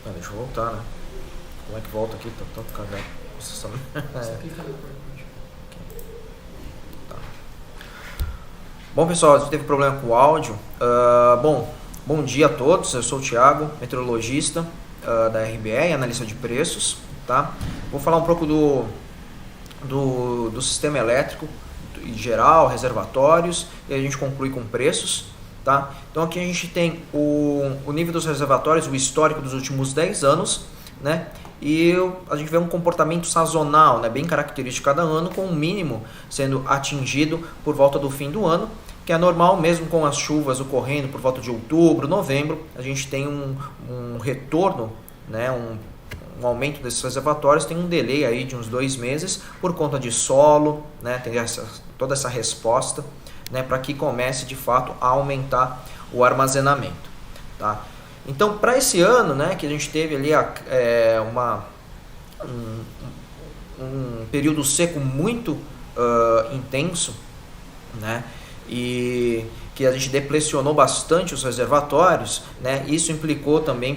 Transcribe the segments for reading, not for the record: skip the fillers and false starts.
Deixa eu voltar, né? Como é que volta aqui? Tá tanto cagado. Tá. Bom, pessoal, a gente teve problema com o áudio. Bom dia a todos. Eu sou o Thiago, meteorologista da RBE, analista de preços. Tá? Vou falar um pouco do sistema elétrico em geral, reservatórios, e a gente conclui com preços. Tá? Então aqui a gente tem o nível dos reservatórios, o histórico dos últimos 10 anos, né? E a gente vê um comportamento sazonal, né, bem característico cada ano, com o mínimo sendo atingido por volta do fim do ano, que é normal, mesmo com as chuvas ocorrendo por volta de outubro, novembro, a gente tem um retorno, né, um aumento desses reservatórios, tem um delay aí de uns 2 meses por conta de solo, né, tem toda essa resposta, né, para que comece de fato a aumentar o armazenamento. Tá? Então, para esse ano, né, que a gente teve ali um período seco muito intenso, né, e que a gente deplecionou bastante os reservatórios, né, isso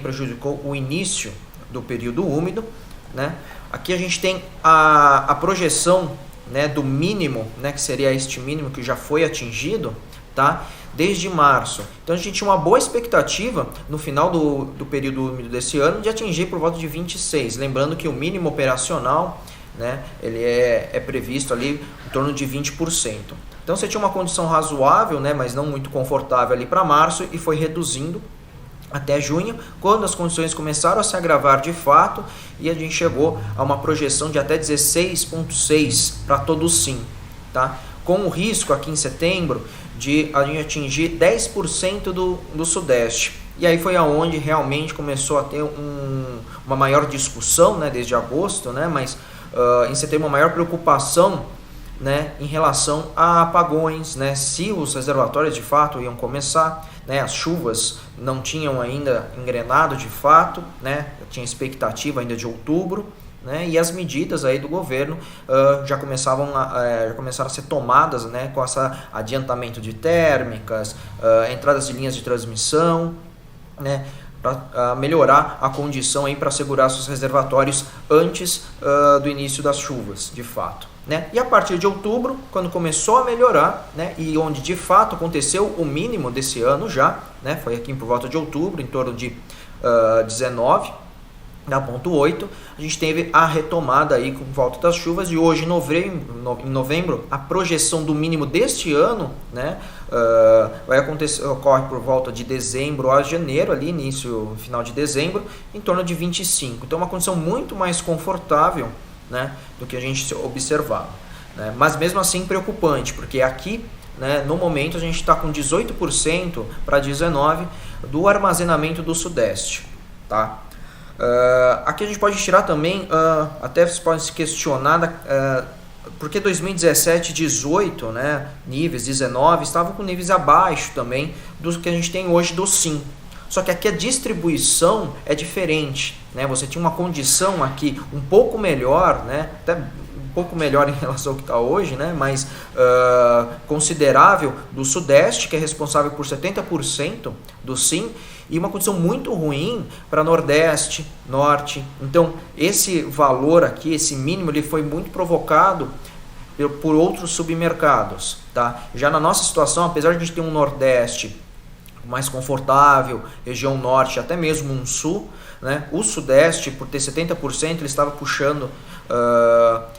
prejudicou o início do período úmido. Né. Aqui a gente tem a projeção, né, do mínimo, né, que seria este mínimo que já foi atingido, tá, desde março. Então a gente tinha uma boa expectativa no final do período úmido desse ano de atingir por volta de 26, lembrando que o mínimo operacional, né, ele é previsto ali em torno de 20%. Então você tinha uma condição razoável, né, mas não muito confortável ali para março, e foi reduzindo até junho, quando as condições começaram a se agravar de fato, e a gente chegou a uma projeção de até 16,6 para todo o sim, tá? Com o risco aqui em setembro de a gente atingir 10% do Sudeste. E aí foi aonde realmente começou a ter uma maior discussão, né, desde agosto, né, mas em setembro uma maior preocupação, né, em relação a apagões, né, se os reservatórios de fato iam começar, né, as chuvas não tinham ainda engrenado de fato, né, tinha expectativa ainda de outubro, né, e as medidas aí do governo já começaram a ser tomadas, né, com esse adiantamento de térmicas, entradas de linhas de transmissão, né, para melhorar a condição aí para segurar seus reservatórios antes do início das chuvas, de fato. Né? E a partir de outubro, quando começou a melhorar, né, e onde de fato aconteceu o mínimo desse ano já, né, foi aqui por volta de outubro, em torno de 19,8, a gente teve a retomada aí com volta das chuvas, e hoje em novembro a projeção do mínimo deste ano, né, ocorre por volta de dezembro a janeiro, ali final de dezembro, em torno de 25. Então uma condição muito mais confortável, né, do que a gente observava, né? Mas mesmo assim preocupante, porque aqui, né, no momento a gente está com 18% para 19% do armazenamento do Sudeste. Tá? Aqui a gente pode tirar também, até vocês podem se questionar, porque 2017 e 18, né, níveis 19 estavam com níveis abaixo também do que a gente tem hoje do SIM. Só que aqui a distribuição é diferente, né? Você tinha uma condição aqui um pouco melhor, né? Até um pouco melhor em relação ao que está hoje, né? Mas considerável do Sudeste, que é responsável por 70% do SIM, e uma condição muito ruim para Nordeste, Norte. Então esse valor aqui, esse mínimo, ele foi muito provocado por outros submercados. Tá? Já na nossa situação, apesar de a gente ter um Nordeste mais confortável, região norte, até mesmo um sul, né? O Sudeste, por ter 70%, ele estava puxando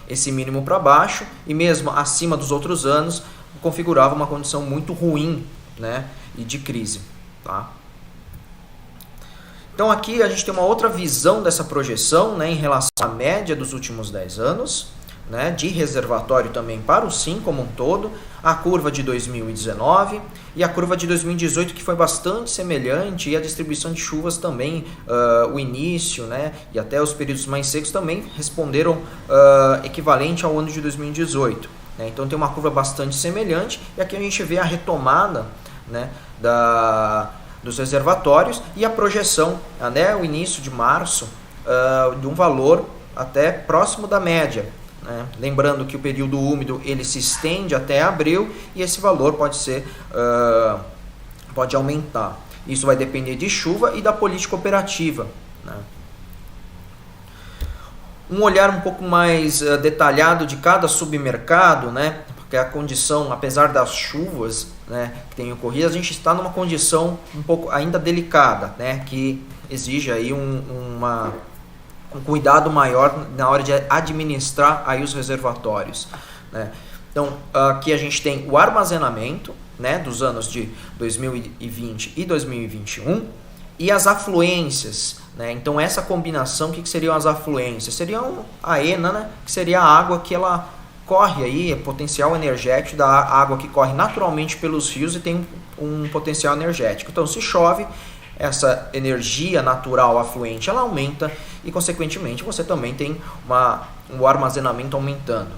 esse mínimo para baixo, e mesmo acima dos outros anos configurava uma condição muito ruim, né? E de crise. Tá? Então aqui a gente tem uma outra visão dessa projeção, né, em relação à média dos últimos 10 anos, né, de reservatório também para o SIM como um todo, a curva de 2019 e a curva de 2018, que foi bastante semelhante, e a distribuição de chuvas também, o início, né, e até os períodos mais secos também responderam equivalente ao ano de 2018. Né? Então tem uma curva bastante semelhante, e aqui a gente vê a retomada, né, dos reservatórios e a projeção, até o início de março, de um valor até próximo da média. Né? Lembrando que o período úmido ele se estende até abril, e esse valor pode aumentar. Isso vai depender de chuva e da política operativa, né? Um olhar um pouco mais detalhado de cada submercado, né? Porque a condição, apesar das chuvas, né, que tem ocorrido, a gente está numa condição um pouco ainda delicada, né? Que exige aí um cuidado maior na hora de administrar aí os reservatórios, né? Então, aqui a gente tem o armazenamento, né, dos anos de 2020 e 2021 e as afluências, né? Então, essa combinação, o que seriam as afluências? Seriam a ENA, né, que seria a água que ela corre aí, potencial energético da água que corre naturalmente pelos rios e tem um potencial energético. Então, se chove, essa energia natural afluente ela aumenta e, consequentemente, você também tem o armazenamento aumentando.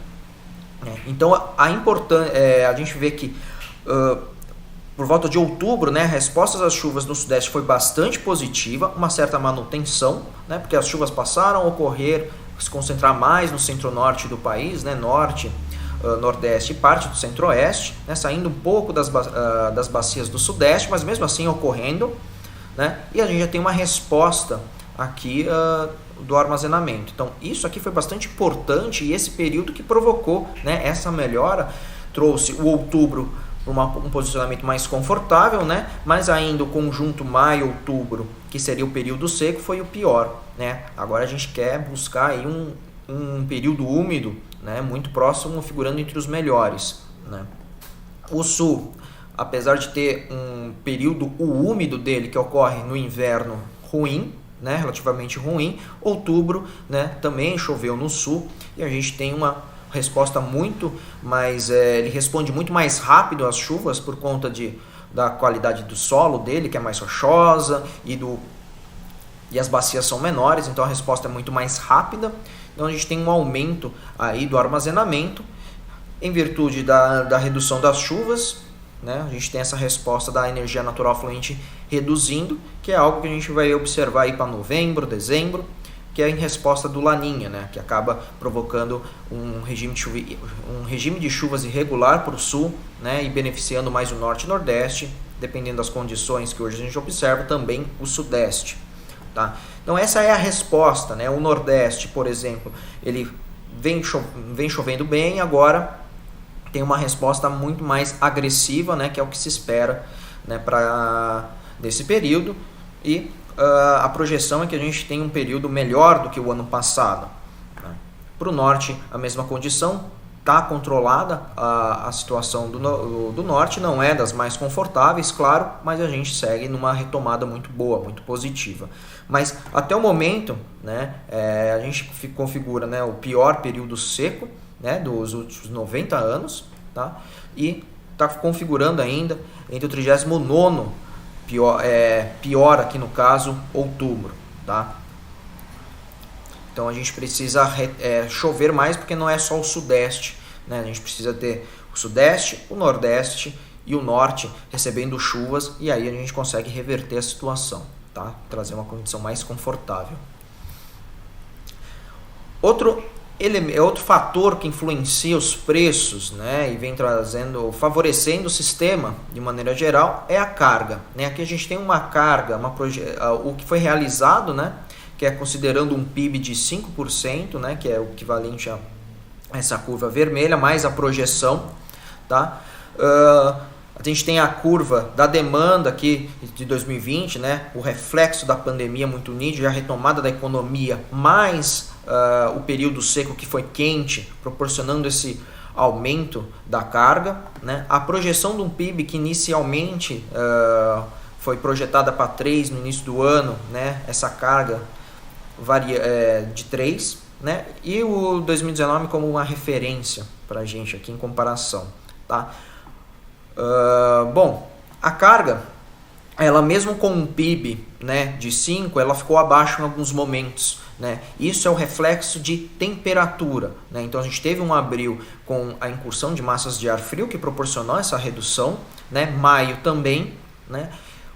Então, a gente vê que por volta de outubro, né, a resposta às chuvas no Sudeste foi bastante positiva, uma certa manutenção, né, porque as chuvas passaram a ocorrer, se concentrar mais no centro-norte do país, né, norte, nordeste e parte do centro-oeste, né, saindo um pouco das bacias do Sudeste, mas mesmo assim ocorrendo, né, e a gente já tem uma resposta aqui do armazenamento. Então, isso aqui foi bastante importante e esse período que provocou, né, essa melhora, trouxe o outubro para um posicionamento mais confortável, né, mas ainda o conjunto maio-outubro, que seria o período seco, foi o pior, né. Agora a gente quer buscar aí um período úmido, né, muito próximo, figurando entre os melhores, né. O sul, apesar de ter um período úmido dele que ocorre no inverno ruim, né, relativamente ruim, outubro, né, também choveu no sul e a gente tem uma resposta muito mais, ele responde muito mais rápido às chuvas por conta da qualidade do solo dele, que é mais rochosa e as bacias são menores, então a resposta é muito mais rápida. Então a gente tem um aumento aí do armazenamento em virtude da redução das chuvas, né? A gente tem essa resposta da energia natural fluente reduzindo, que é algo que a gente vai observar aí para novembro, dezembro, que é em resposta do Laninha, né? Que acaba provocando um regime de chuvas irregular para o sul, né? E beneficiando mais o norte e nordeste, dependendo das condições que hoje a gente observa, também o sudeste. Tá? Então essa é a resposta, né? O nordeste, por exemplo, ele vem chovendo bem, agora tem uma resposta muito mais agressiva, né, que é o que se espera, né, para desse período, e a projeção é que a gente tem um período melhor do que o ano passado, né. Para o norte, a mesma condição, está controlada a situação do norte, não é das mais confortáveis, claro, mas a gente segue numa retomada muito boa, muito positiva. Mas até o momento, né, a gente configura, né, o pior período seco, né, dos últimos 90 anos, tá? E está configurando ainda entre o 39º pior aqui no caso, outubro, tá? Então a gente precisa chover mais, porque não é só o sudeste, né? A gente precisa ter o sudeste, o nordeste e o norte recebendo chuvas, e aí a gente consegue reverter a situação, tá? Trazer uma condição mais confortável. Outro fator que influencia os preços, né, e vem favorecendo o sistema de maneira geral, é a carga, né? Aqui a gente tem uma carga, o que foi realizado, né, que é considerando um PIB de 5%, né, que é o equivalente a essa curva vermelha, mais a projeção, tá? A gente tem a curva da demanda aqui de 2020, né, o reflexo da pandemia muito nítido, a retomada da economia, mais o período seco que foi quente, proporcionando esse aumento da carga, né? A projeção de um PIB que inicialmente foi projetada para 3 no início do ano, né? Essa carga varia de 3, né? E o 2019 como uma referência para a gente aqui em comparação, tá? Bom, a carga, ela mesmo com um PIB, né, de 5, ela ficou abaixo em alguns momentos, né? Isso é o reflexo de temperatura, né? Então a gente teve um abril com a incursão de massas de ar frio que proporcionou essa redução, né? Maio também, né?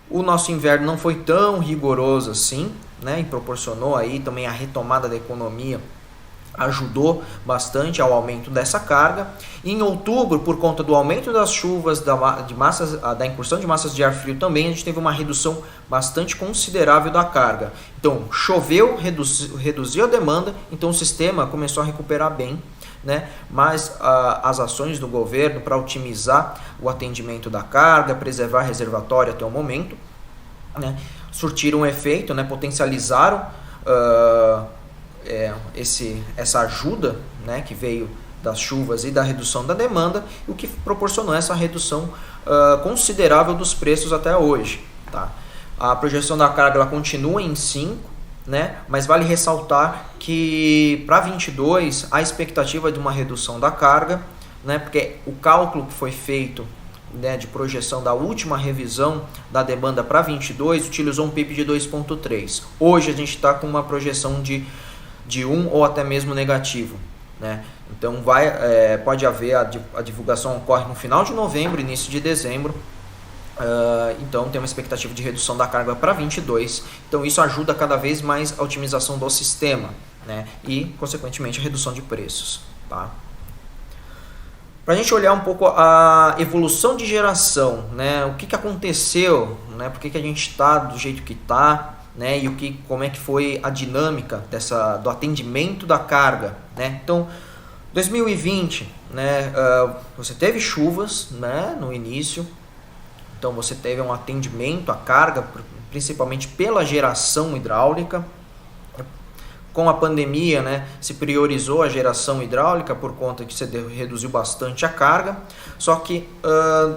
O nosso inverno não foi tão rigoroso assim, né? E proporcionou aí também a retomada da economia ajudou bastante ao aumento dessa carga. Em outubro, por conta do aumento das chuvas, da incursão de massas de ar frio também, a gente teve uma redução bastante considerável da carga. Então, choveu, reduziu a demanda, então o sistema começou a recuperar bem, né? Mas as ações do governo para otimizar o atendimento da carga, preservar reservatório até o momento, né, surtiram um efeito, né, potencializaram essa ajuda, né, que veio das chuvas e da redução da demanda, o que proporcionou essa redução considerável dos preços até hoje. Tá? A projeção da carga ela continua em 5, né, mas vale ressaltar que para 22 a expectativa de uma redução da carga, né, porque o cálculo que foi feito, né, de projeção da última revisão da demanda para 22 utilizou um PIB de 2,3. Hoje a gente está com uma projeção de 1 ou até mesmo negativo, né? Então pode haver, a divulgação ocorre no final de novembro, início de dezembro, então tem uma expectativa de redução da carga para 22, então isso ajuda cada vez mais a otimização do sistema, né? E consequentemente a redução de preços. Tá? Para a gente olhar um pouco a evolução de geração, né? O que aconteceu, né? Por que a gente está do jeito que está, né? E como é que foi a dinâmica do atendimento da carga, né? Então, 2020, né? Você teve chuvas, né? No início, então você teve um atendimento à carga, principalmente pela geração hidráulica. Com a pandemia, né, se priorizou a geração hidráulica por conta que você reduziu bastante a carga, só que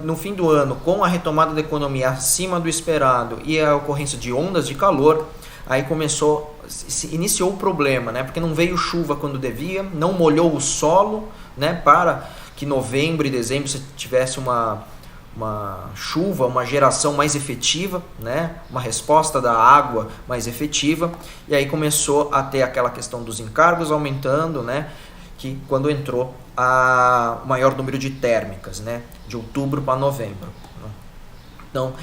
no fim do ano, com a retomada da economia acima do esperado e a ocorrência de ondas de calor, aí iniciou o problema, né, porque não veio chuva quando devia, não molhou o solo, né, para que novembro e dezembro você tivesse uma chuva, uma geração mais efetiva, né? Uma resposta da água mais efetiva, e aí começou a ter aquela questão dos encargos aumentando, né? Que quando entrou o maior número de térmicas, né? De outubro para novembro. Então,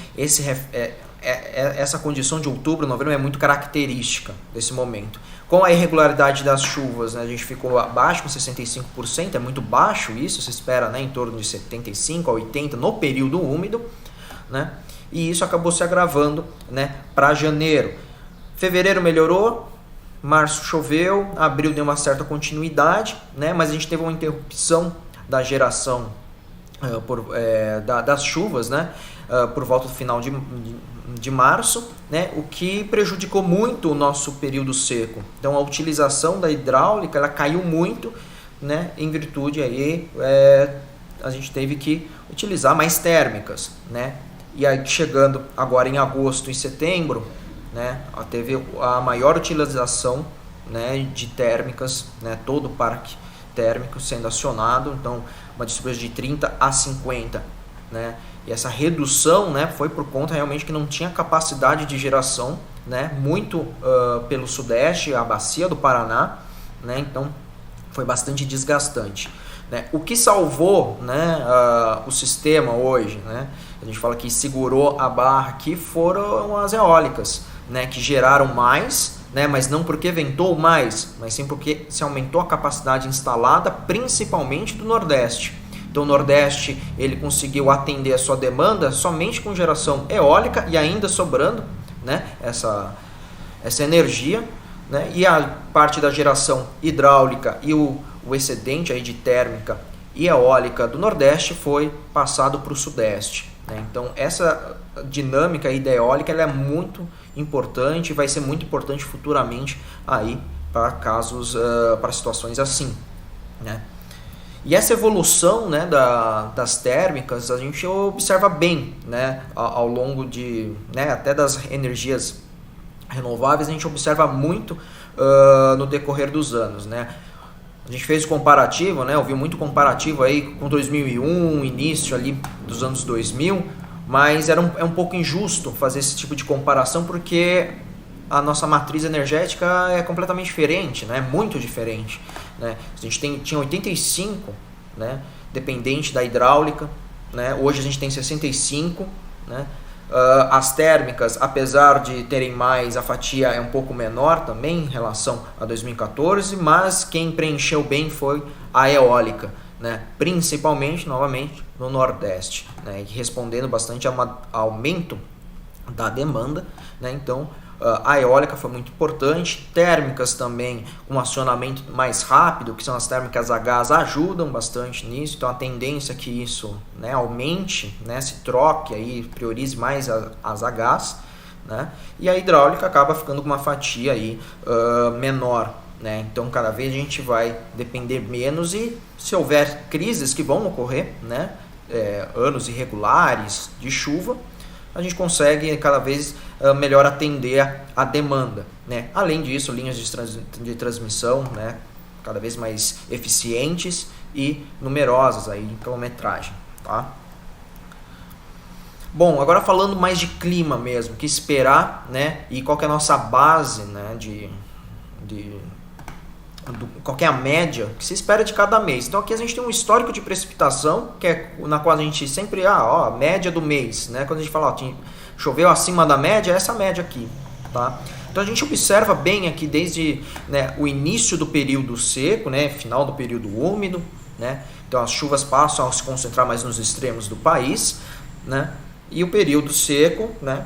essa condição de outubro, novembro é muito característica desse momento. Com a irregularidade das chuvas, né, a gente ficou abaixo com 65%, é muito baixo isso, se espera, né, em torno de 75% a 80% no período úmido, né, e isso acabou se agravando, né, para janeiro. Fevereiro melhorou, março choveu, abril deu uma certa continuidade, né, mas a gente teve uma interrupção da geração das chuvas, né, por volta do final de março, né, o que prejudicou muito o nosso período seco. Então a utilização da hidráulica ela caiu muito, né, em virtude aí a gente teve que utilizar mais térmicas, né, e aí chegando agora em agosto e setembro, né, teve a maior utilização, né, de térmicas, né, todo o parque térmico sendo acionado, então uma distribuição de 30 a 50, né, e essa redução, né, foi por conta realmente que não tinha capacidade de geração, né, muito pelo sudeste, a bacia do Paraná, né, então foi bastante desgastante, né. O que salvou, né, o sistema hoje, né, a gente fala que segurou a barra aqui, foram as eólicas, né, que geraram mais, né, mas não porque ventou mais, mas sim porque se aumentou a capacidade instalada, principalmente do Nordeste. Então o Nordeste ele conseguiu atender a sua demanda somente com geração eólica e ainda sobrando, né, essa energia, né, e a parte da geração hidráulica e o excedente aí de térmica e eólica do Nordeste foi passado para o Sudeste, né? Então essa dinâmica aí da eólica ela é muito importante e vai ser muito importante futuramente aí para casos, para situações assim, né? E essa evolução, né, das térmicas a gente observa bem, né, ao longo né, até das energias renováveis a gente observa muito no decorrer dos anos, né. A gente fez o comparativo, né, ouviu muito comparativo aí com 2001, início ali dos anos 2000, mas é um pouco injusto fazer esse tipo de comparação porque a nossa matriz energética é completamente diferente, né? Muito diferente, né? A gente tinha 85, né? Dependente da hidráulica, né? Hoje a gente tem 65, né? As térmicas, apesar de terem mais, a fatia é um pouco menor também em relação a 2014, mas quem preencheu bem foi a eólica, né? Principalmente, novamente, no Nordeste, né? E respondendo bastante a um aumento da demanda, né? Então, a eólica foi muito importante. Térmicas também, um acionamento mais rápido, que são as térmicas a gás, ajudam bastante nisso. Então a tendência é que isso, né, aumente, né, se troque, aí, priorize mais as a gás, né? E a hidráulica acaba ficando com uma fatia aí, menor, né? Então cada vez a gente vai depender menos, e se houver crises que vão ocorrer, né, anos irregulares de chuva, a gente consegue cada vez melhor atender a demanda, né? Além disso, linhas de transmissão, né, cada vez mais eficientes e numerosas aí em quilometragem, tá? Bom, agora falando mais de clima mesmo, que esperar, né, e qual que é a nossa base, né, qual que é a média que se espera de cada mês. Então aqui a gente tem um histórico de precipitação, que é na qual a gente sempre, média do mês, né? Quando a gente fala, choveu acima da média, é essa média aqui, tá? Então a gente observa bem aqui desde, né, o início do período seco, né, final do período úmido, né? Então as chuvas passam a se concentrar mais nos extremos do país, né? E o período seco, né,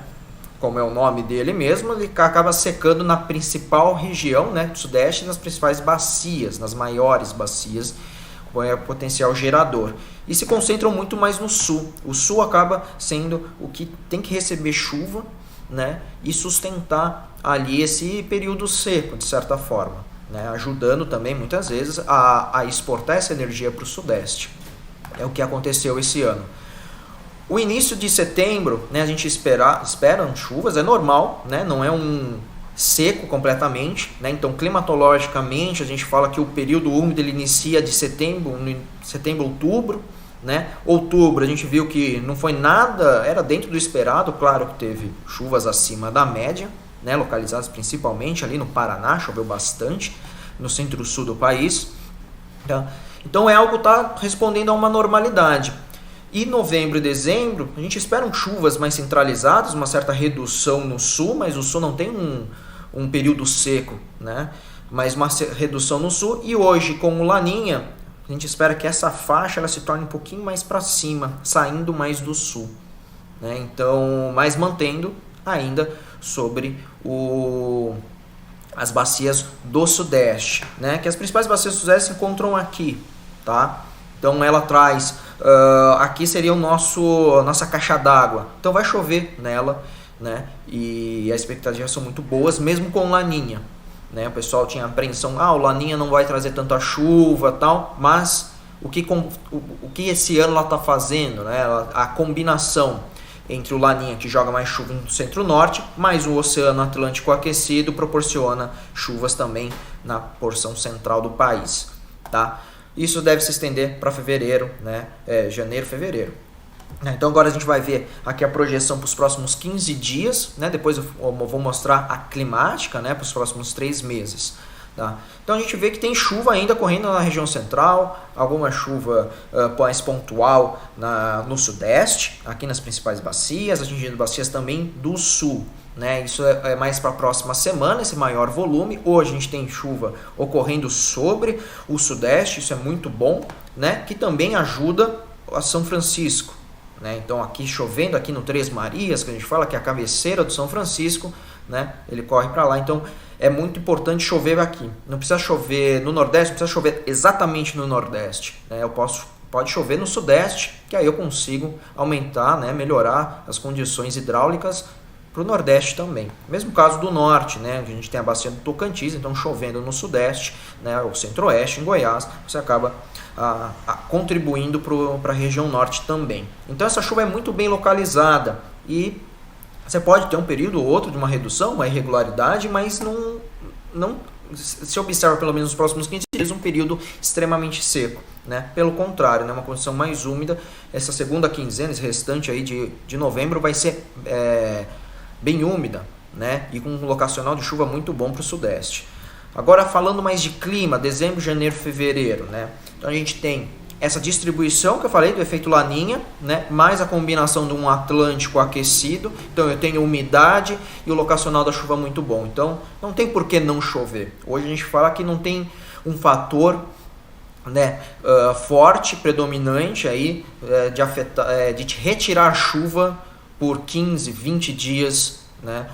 como é o nome dele mesmo, ele acaba secando na principal região, né, do sudeste, nas principais bacias, nas maiores bacias, com potencial gerador. E se concentram muito mais no sul. O sul acaba sendo o que tem que receber chuva, né, e sustentar ali esse período seco, de certa forma, né, ajudando também muitas vezes a exportar essa energia para o sudeste. É o que aconteceu esse ano. O início de setembro, né, a gente espera chuvas, é normal, né, não é um seco completamente, né, então climatologicamente a gente fala que o período úmido ele inicia de setembro, outubro, né, outubro a gente viu que não foi nada, era dentro do esperado, claro que teve chuvas acima da média, né, localizadas principalmente ali no Paraná, choveu bastante, no centro-sul do país, tá? Então é algo que está respondendo a uma normalidade. E novembro e dezembro, a gente espera chuvas mais centralizadas, uma certa redução no sul, mas o sul não tem um período seco, né? Mas uma redução no sul. E hoje, com o Laninha, a gente espera que essa faixa ela se torne um pouquinho mais para cima, saindo mais do sul, né? Então, mas mantendo ainda sobre as bacias do sudeste, né? Que as principais bacias do sudeste se encontram aqui, tá? Então ela traz, aqui seria nossa caixa d'água, então vai chover nela, né? E as expectativas são muito boas, mesmo com Laninha, né? O pessoal tinha a apreensão, o Laninha não vai trazer tanta chuva, tal, mas o que esse ano ela está fazendo, né? A combinação entre o Laninha, que joga mais chuva no centro-norte, mais o Oceano Atlântico aquecido, proporciona chuvas também na porção central do país, tá? Isso deve se estender para fevereiro, né? Janeiro, fevereiro. Então agora a gente vai ver aqui a projeção para os próximos 15 dias, né? Depois eu vou mostrar a climática, né, para os próximos 3 meses. Tá? Então a gente vê que tem chuva ainda correndo na região central, alguma chuva mais pontual no sudeste, aqui nas principais bacias, atingindo bacias também do sul. Né? Isso é mais para a próxima semana, esse maior volume. Hoje a gente tem chuva ocorrendo sobre o sudeste, isso é muito bom, né? Que também ajuda a São Francisco. Né? Então aqui chovendo aqui no Três Marias, que a gente fala que é a cabeceira do São Francisco, né? Ele corre para lá, então é muito importante chover aqui. Não precisa chover no Nordeste, não precisa chover exatamente no Nordeste, né? Pode chover no Sudeste, que aí eu consigo aumentar, né? Melhorar as condições hidráulicas para o Nordeste também. Mesmo caso do Norte, né? A gente tem a bacia do Tocantins, então chovendo no Sudeste, né? O Centro-Oeste, em Goiás, você acaba contribuindo para a região Norte também. Então essa chuva é muito bem localizada e você pode ter um período ou outro de uma redução, uma irregularidade, mas não se observa pelo menos nos próximos 15 dias um período extremamente seco, né? Pelo contrário, né? Uma condição mais úmida. Essa segunda quinzena, esse restante aí de novembro vai ser bem úmida, né? E com um locacional de chuva muito bom para o sudeste. Agora falando mais de clima, dezembro, janeiro, fevereiro, né? Então a gente tem essa distribuição que eu falei do efeito laninha, né, mais a combinação de um Atlântico aquecido, então eu tenho umidade e o locacional da chuva muito bom. Então não tem por que não chover. Hoje a gente fala que não tem um fator, né, forte, predominante aí, de te retirar a chuva por 15, 20 dias, né,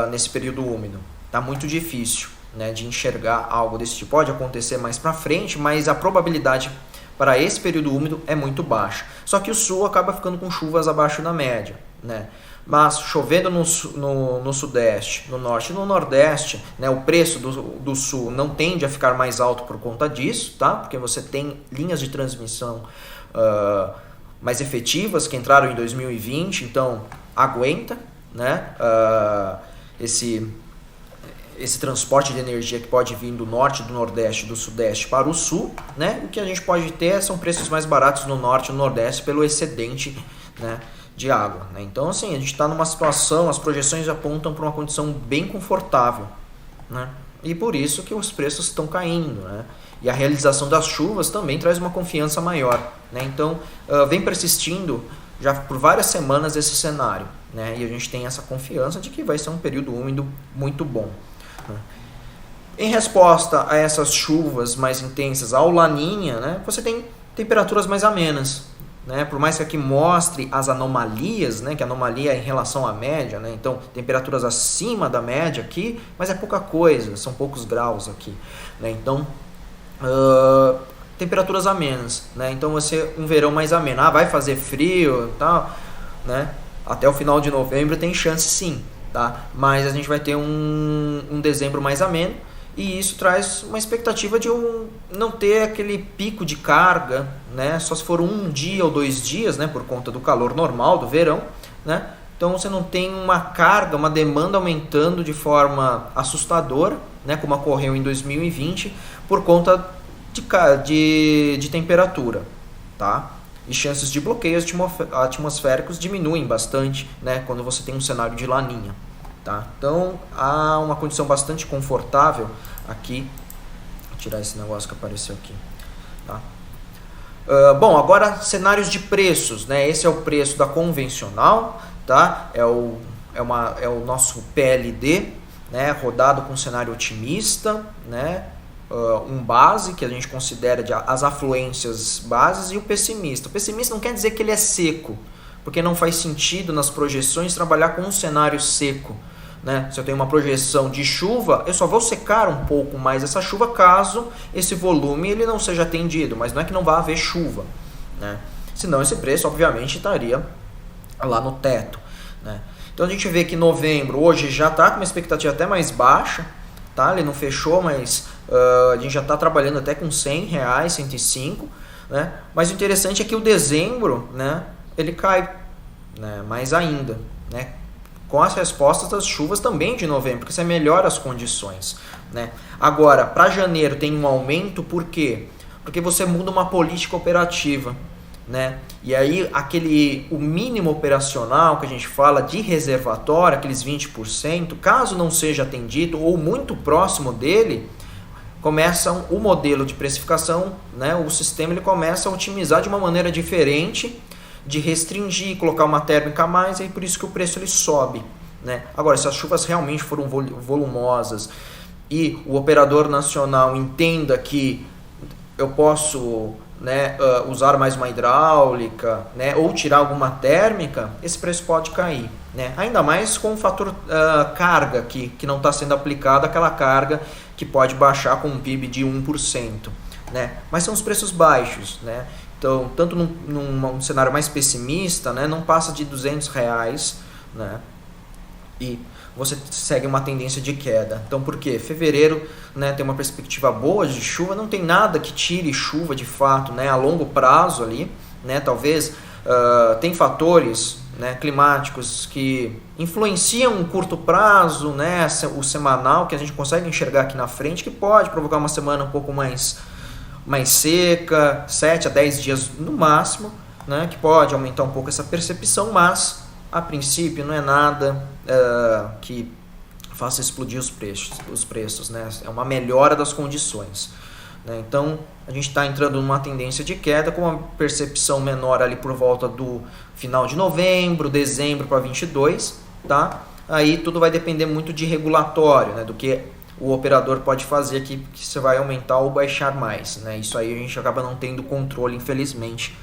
nesse período úmido. Tá muito difícil, né, de enxergar algo desse tipo. Pode acontecer mais para frente, mas a probabilidade para esse período úmido é muito baixa. Só que o sul acaba ficando com chuvas abaixo da média, né? Mas chovendo no sudeste, no norte e no nordeste, né, o preço do sul não tende a ficar mais alto por conta disso, tá? Porque você tem linhas de transmissão mais efetivas que entraram em 2020, então aguenta, né, esse transporte de energia que pode vir do norte, do nordeste, do sudeste para o sul, né? O que a gente pode ter são preços mais baratos no norte e no nordeste pelo excedente, né, de água, né? Então, assim, a gente está numa situação, as projeções apontam para uma condição bem confortável, né? E por isso que os preços estão caindo, né? E a realização das chuvas também traz uma confiança maior, né? Então, vem persistindo já por várias semanas esse cenário, né? E a gente tem essa confiança de que vai ser um período úmido muito bom. Em resposta a essas chuvas mais intensas, ao laninha, né, você tem temperaturas mais amenas, né, por mais que aqui mostre as anomalias, né, que a anomalia é em relação à média, né, então temperaturas acima da média aqui, mas é pouca coisa, são poucos graus aqui, né, então temperaturas amenas, né, então um verão mais ameno, vai fazer frio e tal, né, até o final de novembro tem chance sim. Tá? Mas a gente vai ter um dezembro mais ameno e isso traz uma expectativa de não ter aquele pico de carga, né? Só se for um dia ou 2 dias, né? Por conta do calor normal do verão, né? Então você não tem uma carga, uma demanda aumentando de forma assustadora, né? Como ocorreu em 2020 por conta de temperatura, tá? E chances de bloqueios atmosféricos diminuem bastante, né, quando você tem um cenário de laninha, tá? Então há uma condição bastante confortável aqui. Vou tirar esse negócio que apareceu aqui, tá? Bom, agora cenários de preços, né? Esse é o preço da convencional, tá? É o nosso PLD, né, rodado com cenário otimista, né? Um base, que a gente considera as afluências bases, e o pessimista. O pessimista não quer dizer que ele é seco, porque não faz sentido nas projeções trabalhar com um cenário seco, né? Se eu tenho uma projeção de chuva, eu só vou secar um pouco mais essa chuva caso esse volume ele não seja atendido, mas não é que não vai haver chuva, né? Senão esse preço obviamente estaria lá no teto, né? Então a gente vê que novembro hoje já está com uma expectativa até mais baixa, tá? Ele não fechou, mas a gente já está trabalhando até com R$100, 105, né? Mas o interessante é que o dezembro, né, ele cai, né, mais ainda, né, com as respostas das chuvas também de novembro, porque você melhora as condições, né? Agora, para janeiro tem um aumento, por quê? Porque você muda uma política operativa, né? E aí o mínimo operacional que a gente fala de reservatório, aqueles 20%, caso não seja atendido ou muito próximo dele, começa o modelo de precificação, né? O sistema ele começa a otimizar de uma maneira diferente, de restringir, colocar uma térmica a mais, e por isso que o preço ele sobe, né? Agora, se as chuvas realmente foram volumosas e o operador nacional entenda que eu posso, né, usar mais uma hidráulica, né, ou tirar alguma térmica, esse preço pode cair, né? Ainda mais com o fator carga que não está sendo aplicado, aquela carga que pode baixar com um PIB de 1%, né? Mas são os preços baixos, né? Então, tanto num cenário mais pessimista, né, não passa de R$200, né? E você segue uma tendência de queda. Então, por quê? Fevereiro, né, tem uma perspectiva boa de chuva, não tem nada que tire chuva de fato, né, a longo prazo ali, né? Talvez tem fatores, né, climáticos que influenciam um curto prazo, né, o semanal que a gente consegue enxergar aqui na frente, que pode provocar uma semana um pouco mais seca, 7 a 10 dias no máximo, né, que pode aumentar um pouco essa percepção, mas a princípio não é nada que faça explodir os preços, né? É uma melhora das condições, né? Então a gente está entrando numa tendência de queda com uma percepção menor ali por volta do final de novembro, dezembro para 22, tá? Aí tudo vai depender muito de regulatório, né? Do que o operador pode fazer aqui, que você vai aumentar ou baixar mais, né? Isso aí a gente acaba não tendo controle, infelizmente,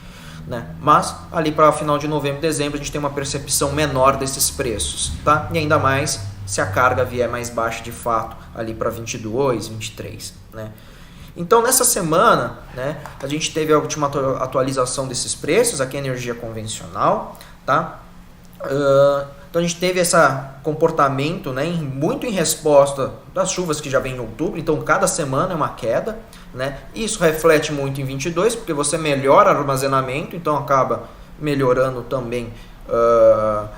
né? Mas ali para final de novembro, dezembro, a gente tem uma percepção menor desses preços, tá? E ainda mais se a carga vier mais baixa de fato ali para 22, 23, né? Então nessa semana, né, a gente teve a última atualização desses preços, aqui a energia convencional, tá? Então a gente teve esse comportamento, né, muito em resposta das chuvas que já vem em outubro, então cada semana é uma queda, né? Isso reflete muito em 22, porque você melhora o armazenamento, então acaba melhorando também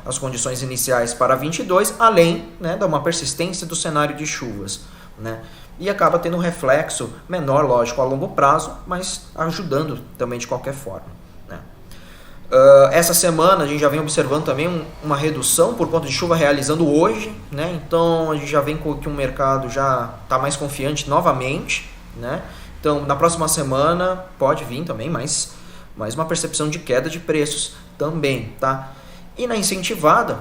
as condições iniciais para 22, além, né, de uma persistência do cenário de chuvas, né? E acaba tendo um reflexo menor, lógico, a longo prazo, mas ajudando também de qualquer forma, né? Essa semana a gente já vem observando também uma redução por conta de chuva realizando hoje, né? Então a gente já vem com que o mercado já está mais confiante novamente, né? Então na próxima semana pode vir também mais uma percepção de queda de preços também, tá? E na incentivada,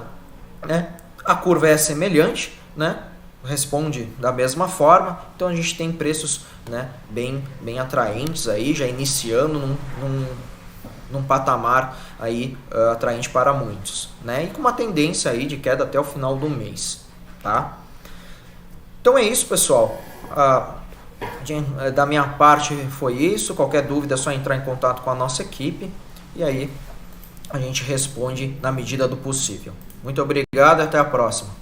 né, a curva é semelhante, né? Responde da mesma forma, então a gente tem preços, né, bem atraentes aí, já iniciando num patamar aí atraente para muitos, né, e com uma tendência aí de queda até o final do mês, tá? Então é isso, pessoal. Da minha parte foi isso. Qualquer dúvida é só entrar em contato com a nossa equipe e aí a gente responde na medida do possível. Muito obrigado e até a próxima.